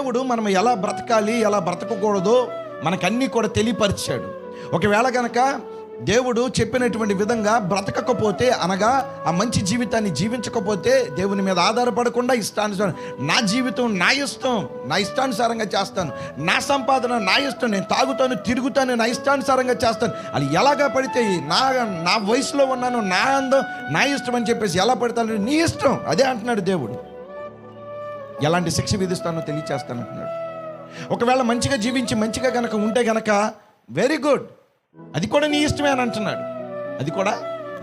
దేవుడు మనం ఎలా బ్రతకాలి, ఎలా బ్రతకకూడదో మనకన్నీ కూడా తెలియపరిచాడు. ఒకవేళ గనక దేవుడు చెప్పినటువంటి విధంగా బ్రతకకపోతే, అనగా ఆ మంచి జీవితాన్ని జీవించకపోతే, దేవుని మీద ఆధారపడకుండా ఇష్టానుసారం నా జీవితం నా ఇష్టం, నా ఇష్టానుసారంగా చేస్తాను, నా సంపాదన నా ఇష్టం, నేను తాగుతాను తిరుగుతాను, నా ఇష్టానుసారంగా చేస్తాను, అది ఎలాగా పడితే నా వయసులో ఉన్నాను, నా అందం నా ఇష్టం అని చెప్పేసి ఎలా పడతాను, నీ ఇష్టం. అదే అంటున్నాడు దేవుడు. ఎలాంటి శిక్ష విధిస్తానో తెలియచేస్తాను అంటున్నాడు. ఒకవేళ మంచిగా జీవించి మంచిగా గనక ఉంటే గనక వెరీ గుడ్, అది కూడా నీ ఇష్టమే అని అంటున్నాడు. అది కూడా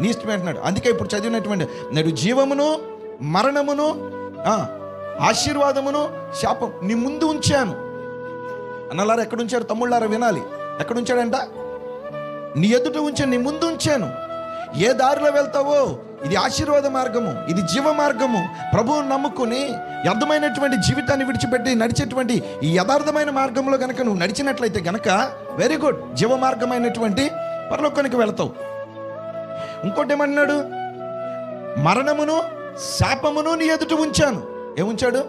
నీ ఇష్టమే అంటున్నాడు. అందుకే ఇప్పుడు చదివినటువంటి నేడు జీవమును మరణమును ఆశీర్వాదమును శాపం నీ ముందు ఉంచాను అన్నలారా. ఎక్కడ ఉంచారు తమ్ముళ్ళారా? వినాలి. ఎక్కడ ఉంచాడంట? నీ ఎదుట ఉంచాను, నీ ముందు ఉంచాను. ఏ దారిలో వెళ్తావో ఇది ఆశీర్వాద మార్గము, ఇది జీవ మార్గము. ప్రభువును నమ్ముకుని యథమైనటువంటి జీవితాన్ని విడిచిపెట్టి నడిచేటువంటి ఈ యథార్థమైన మార్గంలో కనుక నువ్వు నడిచినట్లయితే గనక వెరీ గుడ్, జీవ మార్గమైనటువంటి పరలోకానికి వెళతావు. ఇంకోటి ఏమన్నాడు? మరణమును శాపమును నీ ఎదుట ఉంచాను. ఏముంచాడు?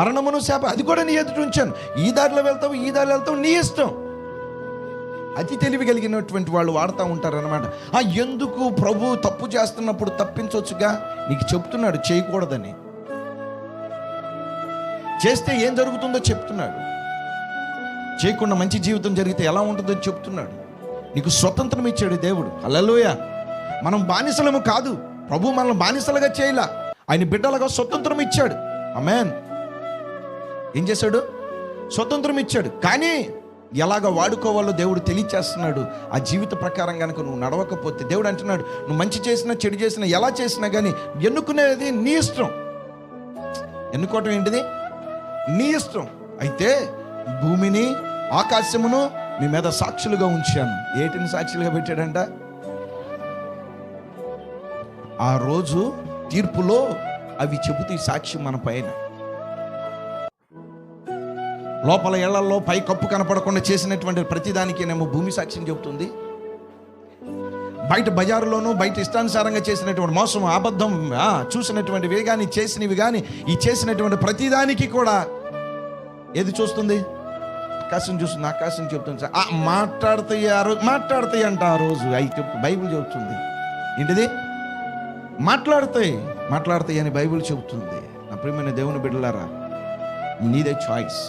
మరణమును శాపం, అది కూడా నీ ఎదుట ఉంచాను. ఈ దారిలో వెళ్తావు, ఈ దారిలో వెళ్తావు, నీ ఇష్టం. అతి తెలివి కలిగినటువంటి వాళ్ళు వాడుతూ ఉంటారనమాట. ఎందుకు ప్రభు తప్పు చేస్తున్నప్పుడు తప్పించవచ్చుగా, నీకు చెప్తున్నాడు చేయకూడదని. చేస్తే ఏం జరుగుతుందో చెప్తున్నాడు. చేయకుండా మంచి జీవితం జరిగితే ఎలా ఉంటుందో చెప్తున్నాడు. నీకు స్వతంత్రం ఇచ్చాడు దేవుడు. హల్లెలూయా. మనం బానిసలము కాదు, ప్రభు మనల్ని బానిసలుగా చేయలా, ఆయన బిడ్డలుగా స్వతంత్రం ఇచ్చాడు. ఆమేన్. ఏం చేశాడు? స్వతంత్రం ఇచ్చాడు. కానీ ఎలాగ వాడుకోవాలో దేవుడు తెలియచేస్తున్నాడు. ఆ జీవిత ప్రకారం కనుక నువ్వు నడవకపోతే, దేవుడు అంటున్నాడు నువ్వు మంచి చేసినా చెడు చేసినా ఎలా చేసినా కానీ ఎన్నుకునేది నీ ఇష్టం. ఎన్నుకోవటం ఏంటిది? నీ ఇష్టం. అయితే భూమిని ఆకాశమును మీ మీద సాక్షులుగా ఉంచాను. ఏటిని సాక్షులుగా పెట్టాడంట? ఆ రోజు తీర్పులో అవి చెబుతూ సాక్షి మన పైన. లోపల ఇళ్లలో పై కప్పు కనపడకుండా చేసినటువంటి ప్రతిదానికేనేమో భూమి సాక్ష్యం చెబుతుంది. బయట బజారులోనూ బయట ఇష్టానుసారంగా చేసినటువంటి మోసం, అబద్ధం చూసినటువంటివి కానీ చేసినవి కానీ ఈ చేసినటువంటి ప్రతిదానికి కూడా ఏది చూస్తుంది? ఆకాశం చూస్తుంది. ఆకాశం చెబుతుంది మాట్లాడతాయి అంట. ఆ రోజు అయితే బైబిల్ చెబుతుంది ఏంటిది? మాట్లాడతాయి అని బైబిల్ చెబుతుంది. నా ప్రియమైన దేవుని బిడ్డలారా, నీదే చాయిస్.